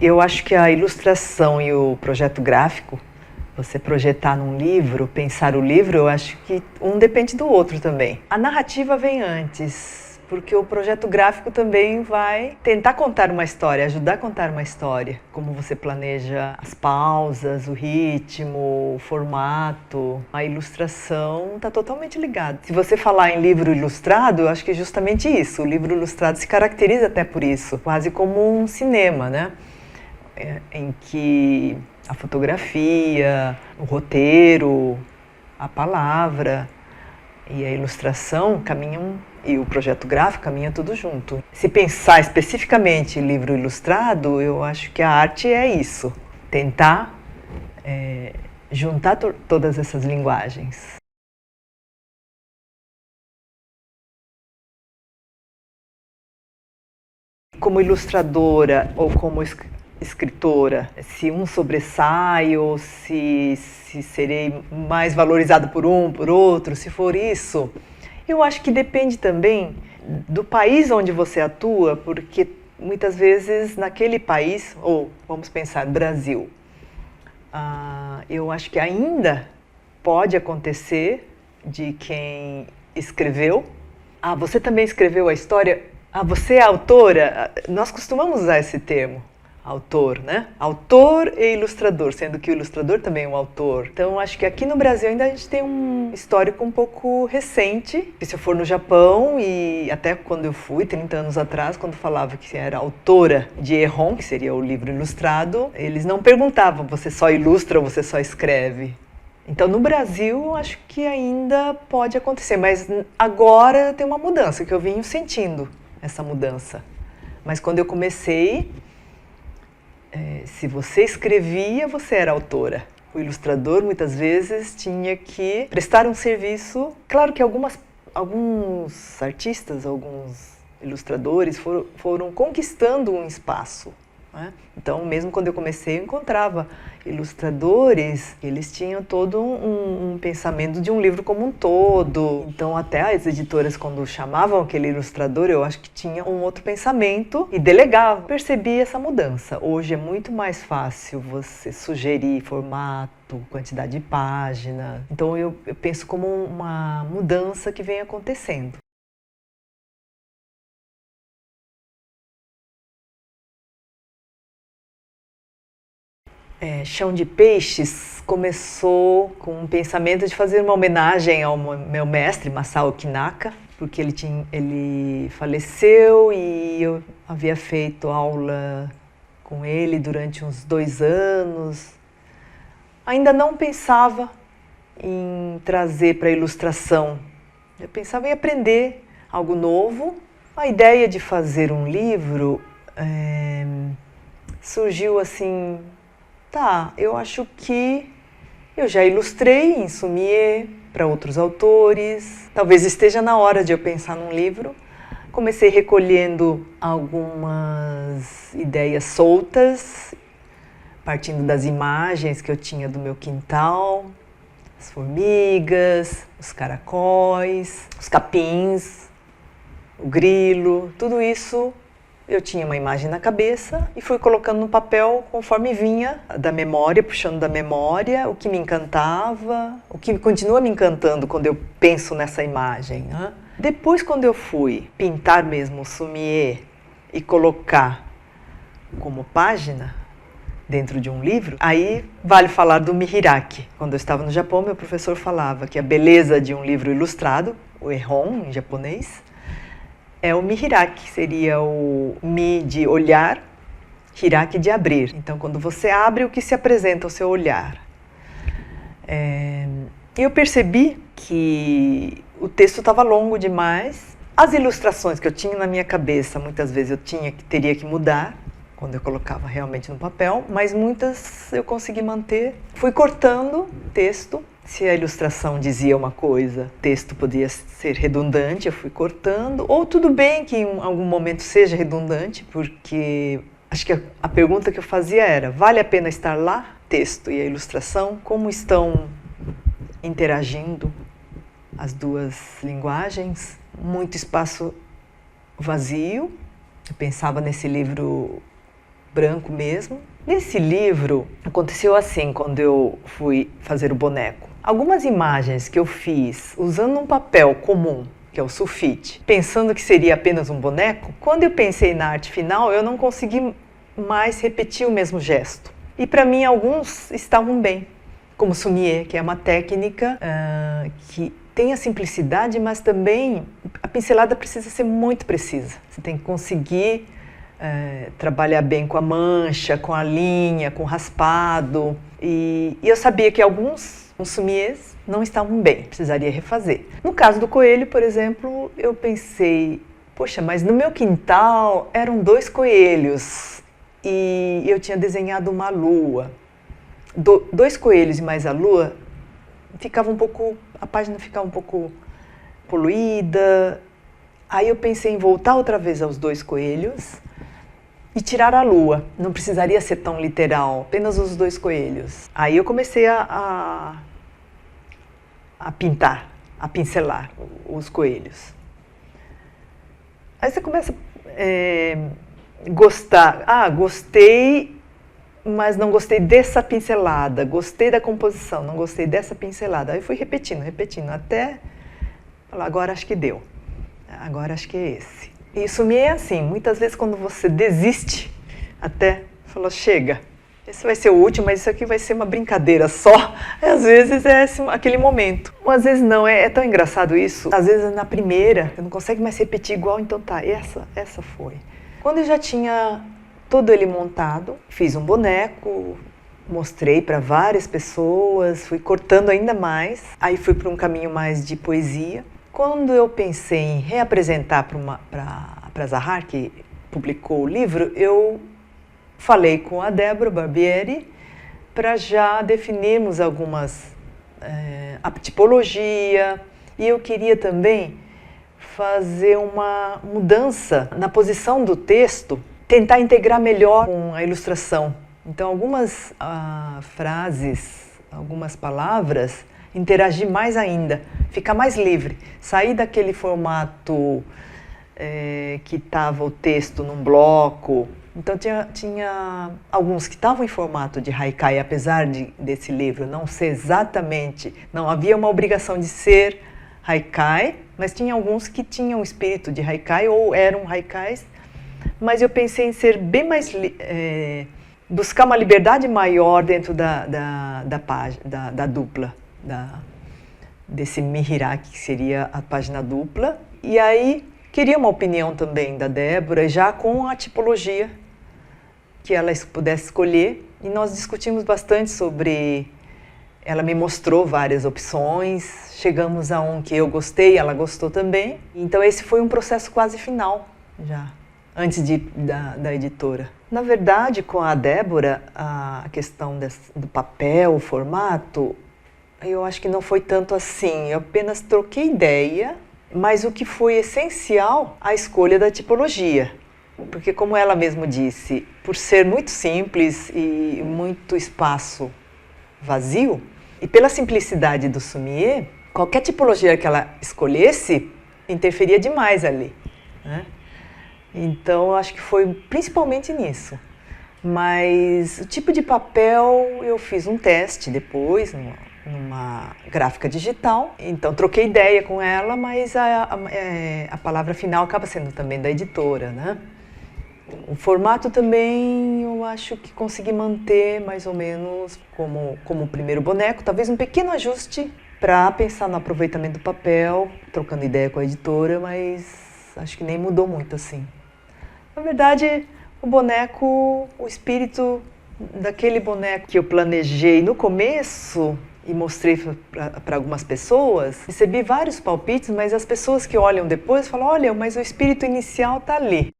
Eu acho que a ilustração e o projeto gráfico, você projetar num livro, pensar o livro, eu acho que um depende do outro também. A narrativa vem antes, porque o projeto gráfico também vai tentar contar uma história, ajudar a contar uma história. Como você planeja as pausas, o ritmo, o formato. A ilustração está totalmente ligada. Se você falar em livro ilustrado, eu acho que é justamente isso. O livro ilustrado se caracteriza até por isso, quase como um cinema, né? Em que a fotografia, o roteiro, a palavra e a ilustração caminham, e o projeto gráfico caminha tudo junto. Se pensar especificamente em livro ilustrado, eu acho que a arte é isso, tentar juntar todas essas linguagens. Como ilustradora ou como escritora, se um sobressai ou se serei mais valorizado por um, por outro, se for isso, eu acho que depende também do país onde você atua, porque muitas vezes naquele país, ou vamos pensar, Brasil, eu acho que ainda pode acontecer de quem escreveu. Você também escreveu a história? Você é autora? Nós costumamos usar esse termo, autor, né? Autor e ilustrador, sendo que o ilustrador também é um autor. Então, acho que aqui no Brasil ainda a gente tem um histórico um pouco recente. Se eu for no Japão, e até quando eu fui, 30 anos atrás, quando falava que era autora de Ehon, que seria o livro ilustrado, eles não perguntavam, você só ilustra ou você só escreve? Então, no Brasil, acho que ainda pode acontecer, mas agora tem uma mudança, que eu venho sentindo essa mudança. Mas quando eu comecei, se você escrevia, você era autora. O ilustrador, muitas vezes, tinha que prestar um serviço. Claro que alguns artistas, alguns ilustradores foram conquistando um espaço, né? Então, mesmo quando eu comecei, eu encontrava ilustradores, eles tinham todo um pensamento de um livro como um todo. Então, até as editoras, quando chamavam aquele ilustrador, eu acho que tinha um outro pensamento e delegavam. Percebi essa mudança. Hoje é muito mais fácil você sugerir formato, quantidade de página. Então, eu penso como uma mudança que vem acontecendo. Chão de Peixes começou com um pensamento de fazer uma homenagem ao meu mestre, Masao Kinaka, porque ele faleceu e eu havia feito aula com ele durante uns 2 anos. Ainda não pensava em trazer para a ilustração, eu pensava em aprender algo novo. A ideia de fazer um livro surgiu assim... eu acho que eu já ilustrei em Sumier para outros autores. Talvez esteja na hora de eu pensar num livro. Comecei recolhendo algumas ideias soltas, partindo das imagens que eu tinha do meu quintal, as formigas, os caracóis, os capins, o grilo, tudo isso. Eu tinha uma imagem na cabeça e fui colocando no papel conforme vinha da memória, puxando da memória o que me encantava, o que continua me encantando quando eu penso nessa imagem, né? Depois, quando eu fui pintar mesmo o Sumier e colocar como página dentro de um livro, aí vale falar do Mihiraki. Quando eu estava no Japão, meu professor falava que a beleza de um livro ilustrado, o Ehon em japonês, é o Mihiraki, seria o Mi de olhar, Hiraki de abrir. Então, quando você abre, o que se apresenta ao seu olhar? Eu percebi que o texto estava longo demais. As ilustrações que eu tinha na minha cabeça, muitas vezes eu teria que mudar, quando eu colocava realmente no papel, mas muitas eu consegui manter. Fui cortando texto. Se a ilustração dizia uma coisa, o texto podia ser redundante, eu fui cortando. Ou tudo bem que em algum momento seja redundante, porque acho que a pergunta que eu fazia era: vale a pena estar lá? Texto e a ilustração, como estão interagindo as duas linguagens? Muito espaço vazio. Eu pensava nesse livro branco mesmo. Nesse livro, aconteceu assim, quando eu fui fazer o boneco. Algumas imagens que eu fiz usando um papel comum, que é o sulfite, pensando que seria apenas um boneco, quando eu pensei na arte final, eu não consegui mais repetir o mesmo gesto. E para mim, alguns estavam bem, como Sumier, que é uma técnica que tem a simplicidade, mas também a pincelada precisa ser muito precisa. Você tem que conseguir trabalhar bem com a mancha, com a linha, com o raspado. E eu sabia que alguns sumiers não estavam bem, precisaria refazer. No caso do coelho, por exemplo, eu pensei, poxa, mas no meu quintal eram 2 coelhos e eu tinha desenhado uma lua. 2 coelhos e mais a lua, a página ficava um pouco poluída. Aí eu pensei em voltar outra vez aos 2 coelhos e tirar a lua. Não precisaria ser tão literal, apenas os 2 coelhos. Aí eu comecei a pintar, a pincelar os coelhos. Aí você começa a gostar. Gostei, mas não gostei dessa pincelada. Gostei da composição, não gostei dessa pincelada. Aí eu fui repetindo, até falar, agora acho que deu. Agora acho que é esse. Isso me é assim, muitas vezes quando você desiste, até falou, chega, esse vai ser o último, mas isso aqui vai ser uma brincadeira só. Às vezes é aquele momento. Ou às vezes não, é tão engraçado isso. Às vezes na primeira, você não consegue mais repetir igual, então tá, essa foi. Quando eu já tinha todo ele montado, fiz um boneco, mostrei para várias pessoas, fui cortando ainda mais, aí fui para um caminho mais de poesia. Quando eu pensei em reapresentar para Zahar, que publicou o livro, eu falei com a Débora Barbieri para já definirmos a tipologia, e eu queria também fazer uma mudança na posição do texto, tentar integrar melhor com a ilustração. Então, algumas frases, algumas palavras, interagir mais ainda, ficar mais livre, sair daquele formato que estava o texto num bloco. Então tinha alguns que estavam em formato de haikai, apesar desse livro não ser exatamente, não havia uma obrigação de ser haikai, mas tinha alguns que tinham o espírito de haikai ou eram haikais, mas eu pensei em ser bem mais buscar uma liberdade maior dentro da dupla, desse Mihirá, que seria a página dupla. E aí queria uma opinião também da Débora, já com a tipologia que ela pudesse escolher, e nós discutimos bastante sobre. Ela me mostrou várias opções, chegamos a um que eu gostei, ela gostou também. Então esse foi um processo quase final já, antes da editora. Na verdade, com a Débora, a questão do papel, o formato, eu acho que não foi tanto assim, eu apenas troquei ideia, mas o que foi essencial, a escolha da tipologia. Porque, como ela mesma disse, por ser muito simples e muito espaço vazio, e pela simplicidade do Sumier, qualquer tipologia que ela escolhesse interferia demais ali, né? Então, eu acho que foi principalmente nisso. Mas o tipo de papel, eu fiz um teste depois, numa gráfica digital. Então, troquei ideia com ela, mas a palavra final acaba sendo também da editora, né? O formato também, eu acho que consegui manter mais ou menos como o primeiro boneco, talvez um pequeno ajuste para pensar no aproveitamento do papel, trocando ideia com a editora, mas acho que nem mudou muito assim. Na verdade, o espírito daquele boneco que eu planejei no começo e mostrei para algumas pessoas, recebi vários palpites, mas as pessoas que olham depois falam, olha, mas o espírito inicial está ali.